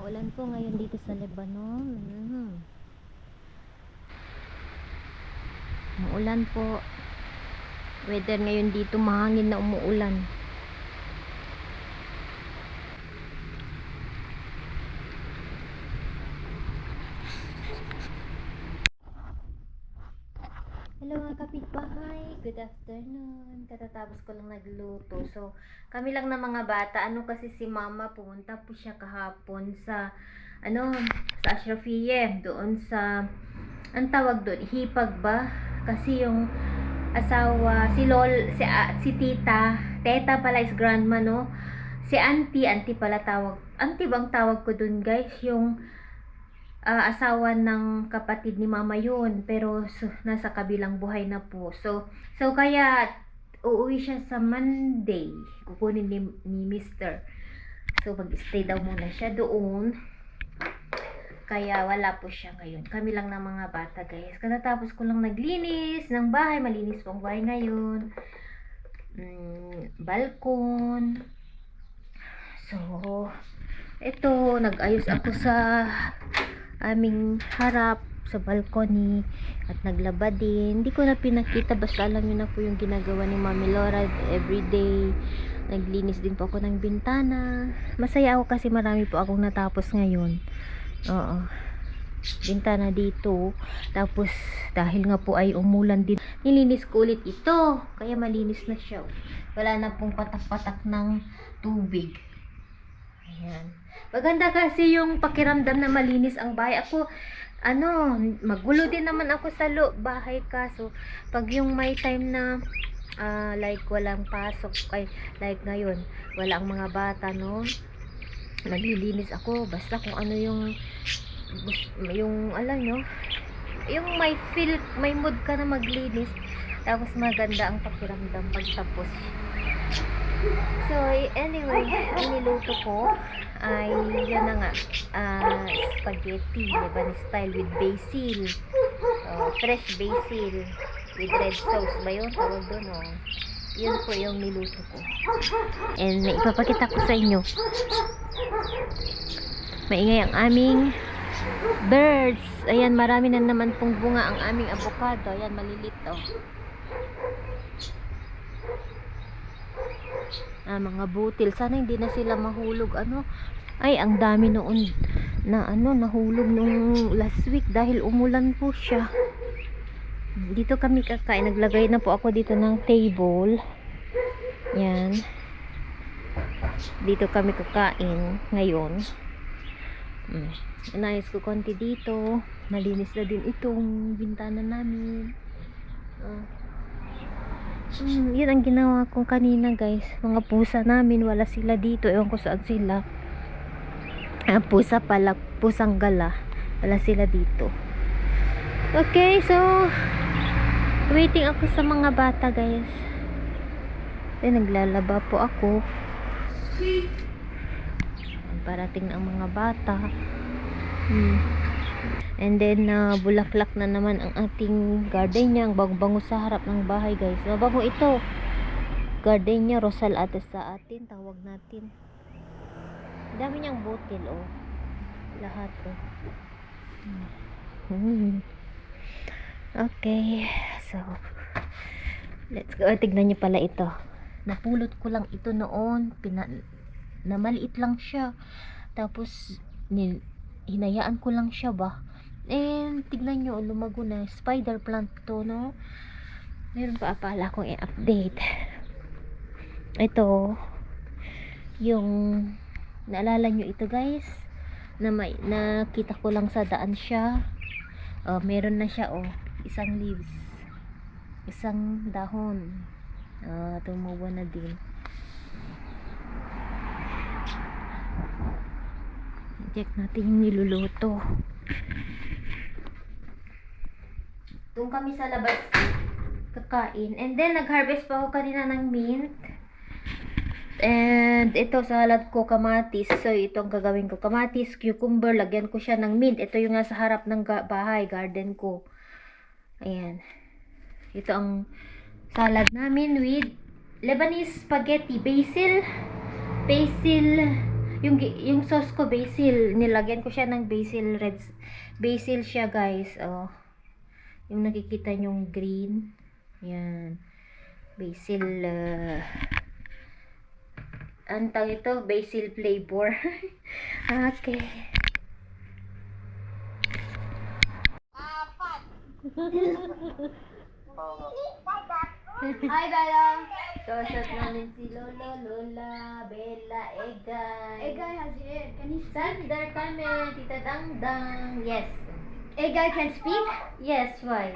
Maulan po ngayon dito sa Lebanon. Maulan po. Weather ngayon dito mahangin na umuulan. Hello mga kapitbahay, good afternoon. Katatapos ko lang nagluto. So, kami lang na mga bata. Kasi si mama pumunta po siya kahapon sa sa Ashrafiyeh, doon sa ang tawag doon, hipag ba? Kasi yung asawa, si teta pala is grandma, no? Si auntie pala tawag. Auntie bang tawag ko doon, guys? Yung asawa ng kapatid ni mama yun, pero nasa kabilang buhay na po. So kaya uuwi siya sa Monday, kukunin ni Mr. So mag-stay daw muna siya doon, kaya wala po siya ngayon. Kami lang ng mga bata, guys. Katatapos ko lang naglinis ng bahay. Malinis po ang bahay ngayon. Balkon. So ito, nag-ayos ako sa aming harap sa balcony at naglaba din. Hindi ko na pinakita, basta alam niyo na po yung ginagawa ni Mami Laura everyday. Naglinis din po ako ng bintana. Masaya ako kasi marami po akong natapos ngayon. Bintana dito. Tapos dahil nga po ay umulan din, nilinis ko ulit ito, kaya malinis na siya. Wala na pong patak-patak ng tubig. Ayan. Maganda kasi yung pakiramdam na malinis ang bahay. Ako, magulo din naman ako sa bahay, kaso pag yung may time na like walang pasok, like ngayon, wala ang mga bata, no? Naglilinis ako, basta kung ano yung alam nyo, yung may mood ka na maglinis, tapos maganda ang pakiramdam pag tapos. So anyway, ang niluto ko ay yan na nga, spaghetti Lebanese style with basil, fresh basil with red sauce ba yun tawag doon, yun po yung niluto ko, and ipapakita ko sa inyo. Maingay ang aming birds. Ayan, marami na naman pong bunga ang aming avocado. Ayan, malilit mga butil. Sana hindi na sila mahulog. Ay, ang dami noon na nahulog nung last week dahil umulan po siya. Dito kami kakain. Naglagay na po ako dito ng table. Yan. Dito kami kakain ngayon. Inayos ko konti dito. Malinis na din itong bintana namin. Yun ang ginawa ko kanina, guys. Mga pusa namin, wala sila dito. Ewan ko saan sila. Pusa pala, pusang gala. Wala sila dito. Okay, so waiting ako sa mga bata, guys. Naglalaba po ako. Parating ang mga bata. And then bulaklak na naman ang ating gardenia. Ang bango sa harap ng bahay, guys. Mabango ito. Gardenia Rosal ate sa atin, tawag natin. Dami niyang butil, lahat, Okay, so let's go. Tignan niyo pala ito. Napulot ko lang ito noon. Na maliit lang siya. Tapos hinayaan ko lang siya ba. And tignan nyo, lumago na. Spider plant to, no? Meron pa pala akong i-update. Ito yung naalala nyo ito, guys, na nakita ko lang sa daan siya. Meron na siya, isang leaves, isang dahon. Tumubo na din. Check natin yung niluluto. Doon kami sa labas kakain. And then nag-harvest pa ako kanina ng mint. And ito salad ko, kamatis. So ito ang gagawin ko, kamatis, cucumber, lagyan ko siya ng mint. Ito yung nasa harap ng bahay, garden ko. Ayan. Ito ang salad namin with Lebanese spaghetti, basil, yung sauce ko basil, nilagyan ko siya ng basil siya guys. Oh. Yung nakikita nyong green. Yan. Basil ang tawag ito, basil flavor. Okay. Hi, Bella. Sosot namin si Lolo, Lola, Bella, Egay. Egay has hair. Can he speak? Sander kami, Tita Dangdang. Yes. Egay can speak? Yes, why?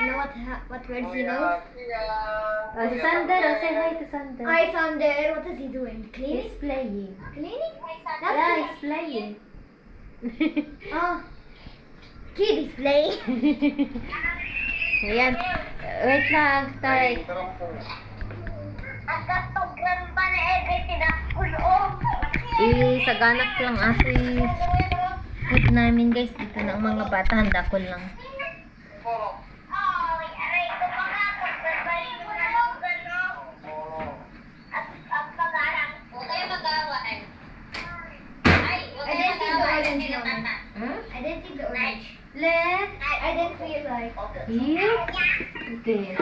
You know what words he knows? Oh, si Sander, oh, say hi to Sander. Hi, Sander. What is he doing? Cleaning? He's playing. Cleaning? Yeah, he's playing. Oh. Kid is playing. Ayan. Wait lang, tay. Isaganak lang ako food namin guys. Dito na ang mga bata. Handa ko lang. I didn't think the orange one. Huh? I didn't think the orange. Le? I didn't feel like. Here? Okay.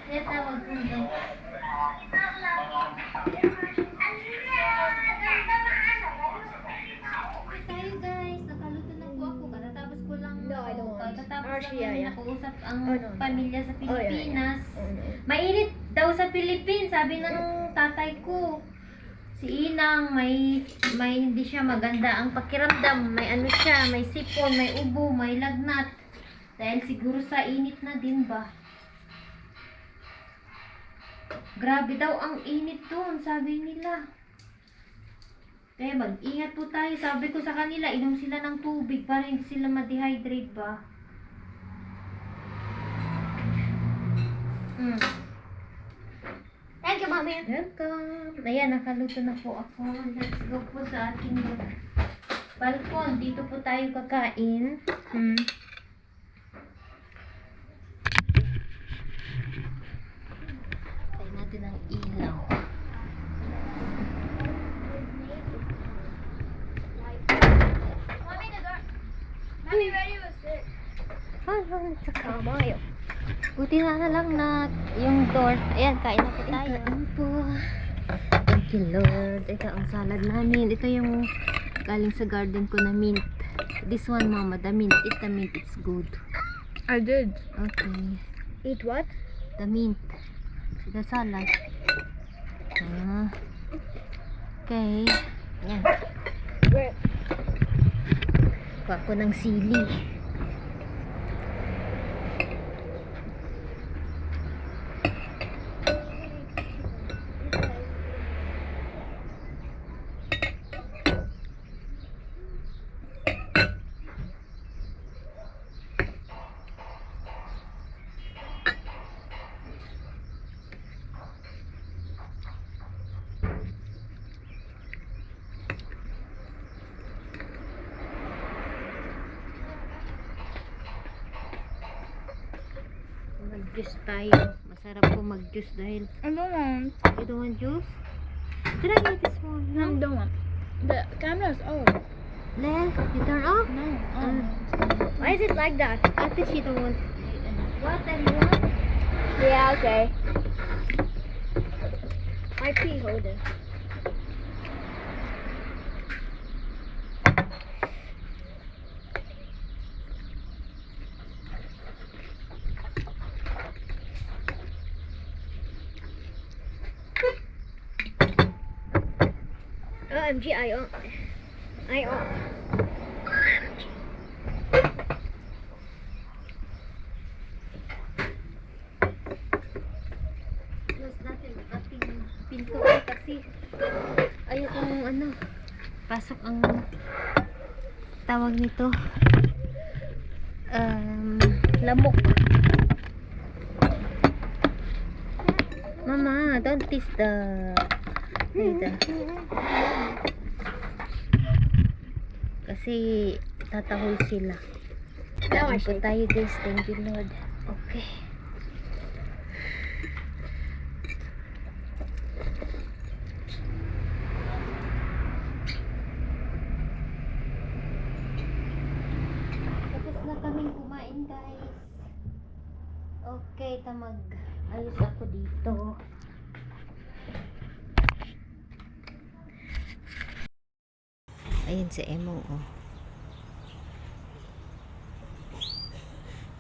Let tawag ko daw. Tayo guys, nakaluto na po ako. Katatapos ko lang No, I don't want. Katatapos Actually, lang namin yeah. nakausap ang Oh, no. pamilya sa Pilipinas. Oh, no. Mainit daw sa Philippines, sabi ng tatay ko. Si Inang, may hindi siya maganda ang pakiramdam. May ano siya, may sipon, may ubo, may lagnat. Dahil siguro sa init na din ba? Grabe daw ang init doon, sabi nila. Kaya mag-ingat po tayo. Sabi ko sa kanila, inom sila ng tubig para hindi sila ma-dehydrate ba? Thank you, Mommy. Welcome! Ayan, nakaluto na po ako. Let's go po sa ating balkon. Dito po tayo kakain. Tayo natin ang ilaw. Mommy, the door. Mommy, ready was sick. Mayo. Buti na lang na yung door. Ayan, kain na po tayo. Kain po. Thank you, Lord. Ito ang salad namin. Ito yung galing sa garden ko na mint. This one, Mama, the mint. The mint, it's good. I did. Okay. Eat what? The mint. The salad. Ah. Okay. Ayan. Where? Kuha ko ng sili. Mag-juice tayo. Masarap po mag-juice dahil I don't want. you don't want juice? Did I get this one? No, I No? don't want. The camera's off. Le, you turn off? No. Why is it like that? I think she don't want. What do you want? Yeah, okay. My pee holder. OMG, I own. Close natin ating pinto kasi ayaw kong ano, pasok ang tawag nito, lamok. Mama, don't tease the kasi tatahol sila. Kain po tayo guys. Thank you Lord. Okay. Okay, ayos ako dito. Ayun si Emong, oh.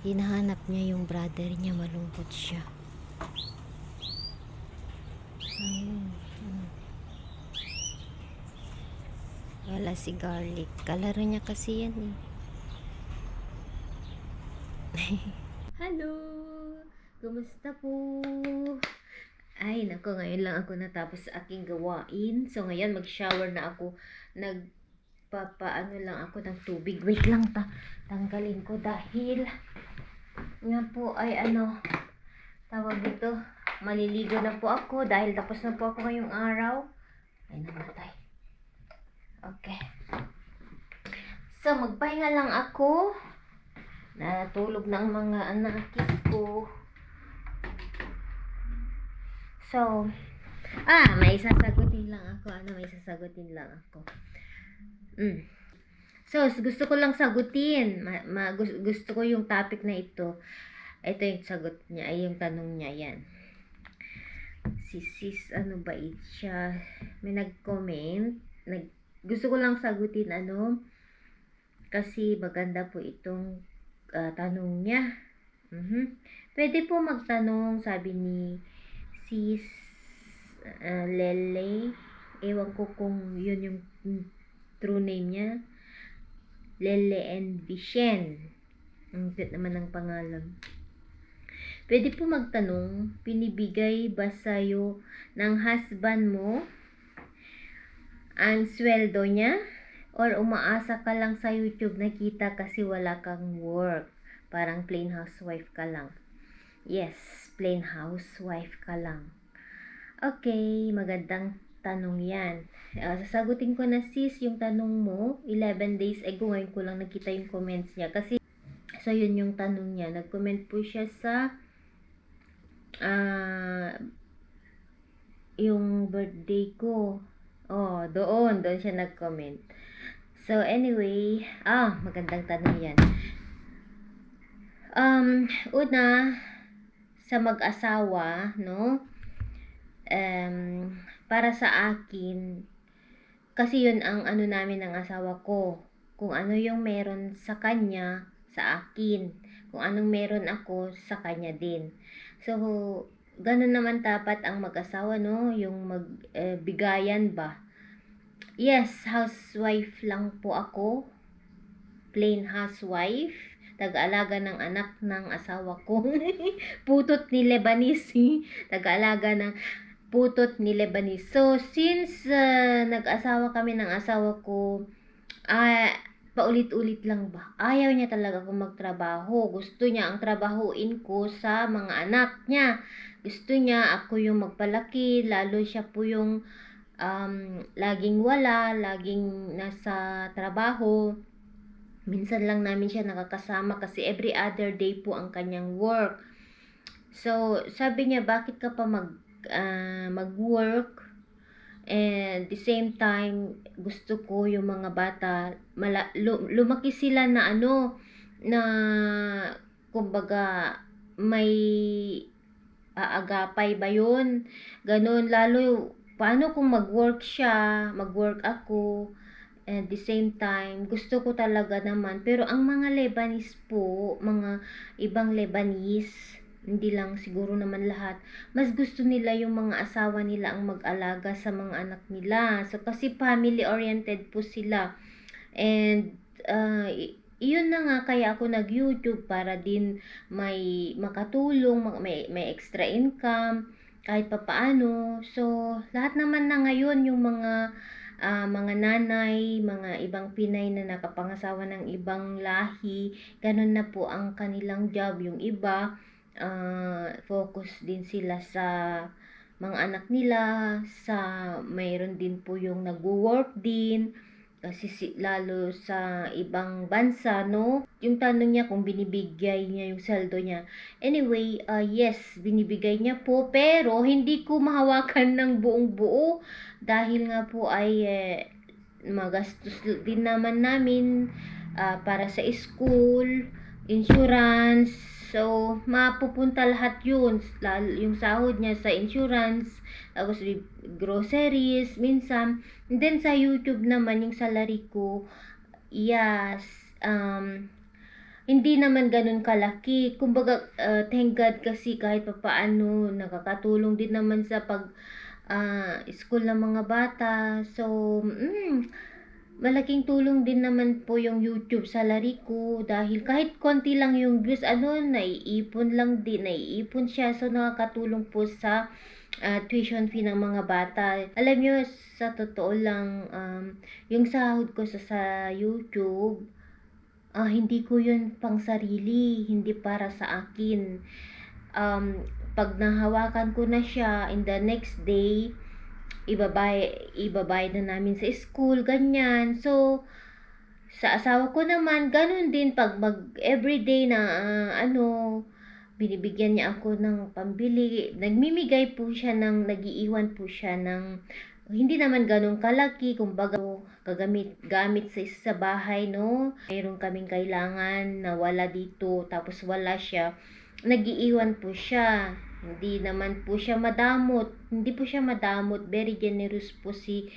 Hinahanap niya yung brother niya, malungkot siya. Ayun. Wala si Garlic. Kalaro niya kasi yan, eh. Hello! Kumusta po? Ay, nako, ngayon lang ako natapos sa aking gawain. So, ngayon mag-shower na ako. Nagpapaano lang ako ng tubig. Wait lang, tanggalin ko dahil nga po ay tawag dito, maliligo na po ako dahil tapos na po ako ngayong araw. Ay, namatay. Okay. So, magpahinga lang ako. Natulog na ang mga anakis ko. So, may sasagutin lang ako. So, gusto ko lang sagutin. Gusto ko yung topic na ito. Ito yung sagot niya, ay yung tanong niya, yan. Si sis, ano ba siya? May nag-comment. Gusto ko lang sagutin, kasi maganda po itong tanong niya. Pwede po magtanong, sabi ni sis Lele. Ewan ko kung yun yung true name niya. Lele and Vicien. Ang cute naman ng pangalan. Pwede po magtanong, pinibigay ba sa'yo ng husband mo ang sweldo niya? Or umaasa ka lang sa YouTube nakita kasi wala kang work? Parang plain housewife ka lang. Yes, plain housewife ka lang. Okay, magandang tanong yan. Sasagutin ko na sis yung tanong mo. 11 days ago, ngayon ko lang nakita yung comments niya. Kasi, so yun yung tanong niya. Nag-comment po siya sa yung birthday ko. Doon siya nag-comment. So anyway, magandang tanong yan. Una, sa mag-asawa, no? Para sa akin, kasi yun ang namin ng asawa ko. Kung ano yung meron sa kanya, sa akin. Kung anong meron ako, sa kanya din. So, ganun naman dapat ang mag-asawa, no? Yung magbigayan ba? Yes, housewife lang po ako. Plain housewife. Taga-alaga ng anak ng asawa ko. Putot ni Lebanese. Taga-alaga ng putot ni Lebanese. So, since nag-asawa kami ng asawa ko, paulit-ulit lang ba? Ayaw niya talaga akong magtrabaho. Gusto niya ang trabahuin ko sa mga anak niya. Gusto niya ako yung magpalaki. Lalo siya po yung laging wala, laging nasa trabaho. Minsan lang namin siya nakakasama kasi every other day po ang kanyang work. So, sabi niya, bakit ka pa mag-work? And the same time, gusto ko yung mga bata, lumaki sila na na kumbaga may aagapay ba yun? Ganun, lalo, paano kung mag-work siya, mag-work ako, at the same time, gusto ko talaga naman. Pero ang mga Lebanese po, mga ibang Lebanese, hindi lang siguro naman lahat, mas gusto nila yung mga asawa nila ang mag-alaga sa mga anak nila. So, kasi family-oriented po sila. And, iyon na nga kaya ako nag-YouTube para din may makatulong, may extra income, kahit papaano. So, lahat naman na ngayon yung mga nanay, mga ibang Pinay na nakapangasawa ng ibang lahi, ganun na po ang kanilang job. Yung iba, focus din sila sa mga anak nila, mayroon din po yung nagwo-work din, kasi lalo sa ibang bansa, no? Yung tanong niya kung binibigay niya yung sweldo niya. Anyway, yes, binibigay niya po, pero hindi ko mahawakan ng buong buo dahil nga po ay magastos din naman namin para sa school, insurance, So, mapupunta lahat yun. Yung sahod niya sa insurance, tapos groceries, minsan. And then sa YouTube naman, yung salary ko, yes, hindi naman ganun kalaki. Kumbaga, thank God kasi kahit papaano, nakakatulong din naman sa school ng mga bata. So, malaking tulong din naman po yung YouTube salary ko dahil kahit konti lang yung views, naiipon siya. So, nakakatulong po sa tuition fee ng mga bata. Alam nyo, sa totoo lang, yung sahod ko sa YouTube, hindi ko yun pang sarili, hindi para sa akin. Pag nahawakan ko na siya, in the next day, ibabayad na namin sa school, ganyan. So, sa asawa ko naman, ganun din pag everyday na binibigyan niya ako ng pambili. Nagmimigay po siya nagiiwan po siya ng hindi naman ganun kalaki, kumbaga gamit sa bahay, no? Mayroon kaming kailangan na wala dito, tapos wala siya. Nagiiwan po siya. Hindi po siya madamot. Very generous po si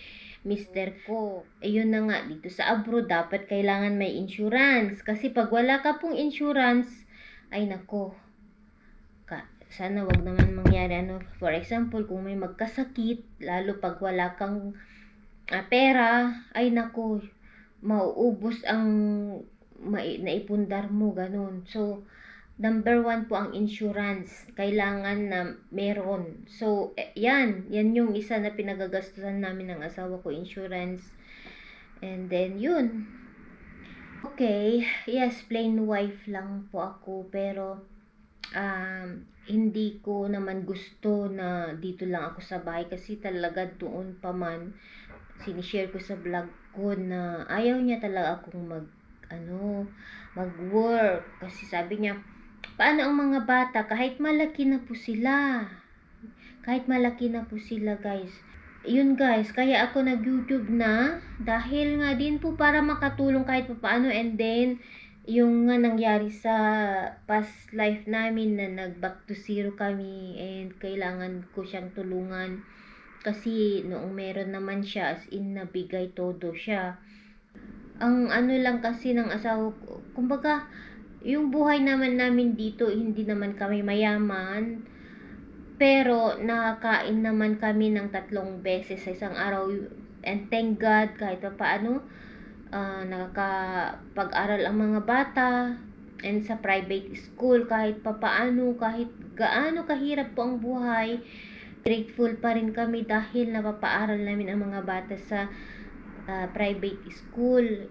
Mr. ko. Ayun na nga, dito sa abroad, dapat kailangan may insurance. Kasi pag wala ka pong insurance, ay nako, sana wag naman mangyari. For example, kung may magkasakit, lalo pag wala kang pera, ay nako, mauubos ang naipundar mo, ganun. So, number 1 po ang insurance. Kailangan na meron. So, yan yung isa na pinagagastusan namin ng asawa ko, insurance. And then, yun. Okay, yes, plain wife lang po ako. Pero, hindi ko naman gusto na dito lang ako sa bahay. Kasi talaga doon pa man, sinishare ko sa vlog ko na ayaw niya talaga akong mag-work. Kasi sabi niya, paano ang mga bata kahit malaki na po sila guys. Yun guys, kaya ako nag-YouTube na dahil nga din po para makatulong kahit paano. And then yung nga nangyari sa past life namin na nag-back to zero kami and kailangan ko siyang tulungan kasi noong meron naman siya, as in nabigay todo siya. Ang lang kasi ng asawa ko, kumbaga yung buhay namin dito, hindi naman kami mayaman, pero nakakain naman kami ng 3 beses sa isang araw. And thank God, kahit pa paano, nakakapag-aral ang mga bata. And sa private school, kahit pa paano, kahit gaano kahirap po ang buhay, grateful pa rin kami dahil napapaaral namin ang mga bata sa private school.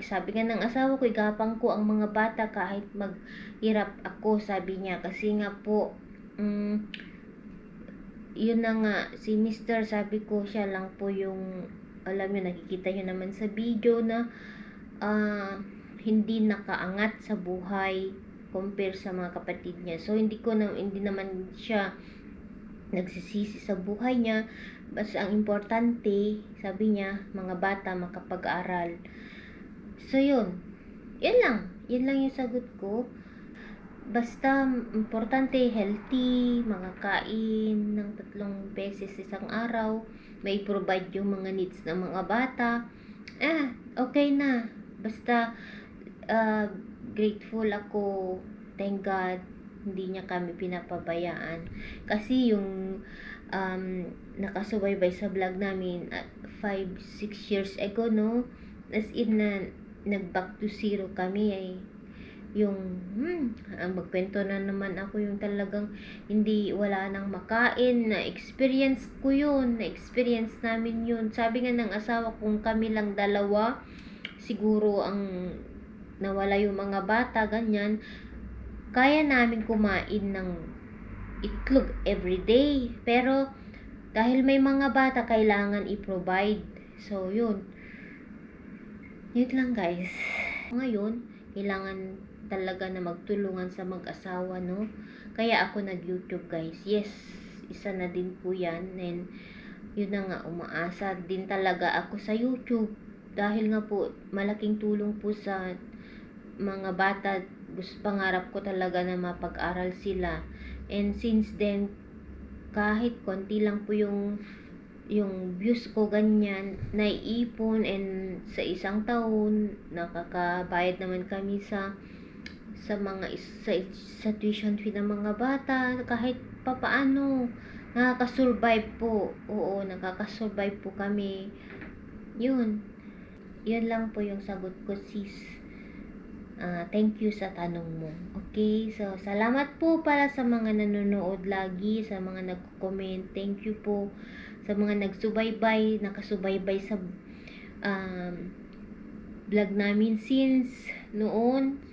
Sabi nga ng asawa ko, igapang ko ang mga bata kahit maghirap ako, sabi niya. Kasi nga po, yun na nga, si Mr. sabi ko, siya lang po yung, alam nyo, nakikita nyo naman sa video na hindi nakaangat sa buhay compare sa mga kapatid niya. So, hindi naman siya nagsisisi sa buhay niya. Basta ang importante, sabi niya, mga bata makapag-aral. So, yun lang yung sagot ko. Basta importante, healthy, makakain ng 3 beses isang araw, may provide yung mga needs ng mga bata, okay na. Basta grateful ako, thank God, hindi niya kami pinapabayaan. Kasi yung nakasubaybay sa vlog namin 5-6 years ago, no, as in na nag-back to zero kami, yung magkwento na naman ako, yung talagang wala nang makain, na experience namin yun. Sabi nga ng asawa, kung kami lang dalawa, siguro ang nawala yung mga bata, ganyan, kaya namin kumain ng itlog everyday. Pero dahil may mga bata, kailangan i-provide. So, yun lang guys. Ngayon, kailangan talaga na magtulungan sa mag-asawa, no? Kaya ako nag-YouTube guys. Yes, isa na din po yan. And yun na nga, umaasa din talaga ako sa YouTube. Dahil nga po, malaking tulong po sa mga bata pangarap ko talaga na mapag-aral sila. And since then, kahit konti lang po yung views ko ganyan, naiipon, and sa isang taon, nakakabayad naman kami sa tuition fee ng mga bata, kahit papaano, nakakasurvive po. Oo, nakakasurvive po kami. Yun lang po yung sagot ko, sis. Thank you sa tanong mo. Okay, so salamat po para sa mga nanonood lagi, sa mga nagko-comment. Thank you po sa mga nakasubaybay sa vlog namin since noon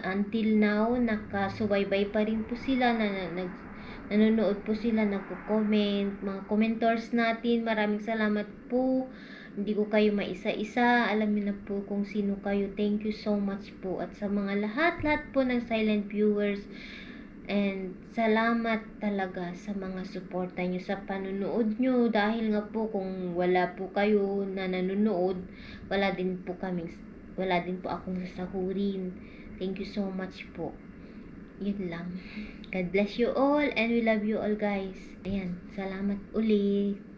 until now. Nakasubaybay pa rin po sila, nanonood po sila, nagko-comment, mga commenters natin. Maraming salamat po. Hindi ko kayo maisa-isa. Alam niyo na po kung sino kayo. Thank you so much po. At sa mga lahat po ng silent viewers, and salamat talaga sa mga suporta nyo, sa panonood nyo. Dahil nga po, kung wala po kayo na nanonood, wala din po akong sasahurin. Thank you so much po. Yun lang. God bless you all, and we love you all, guys. Ayan, salamat ulit.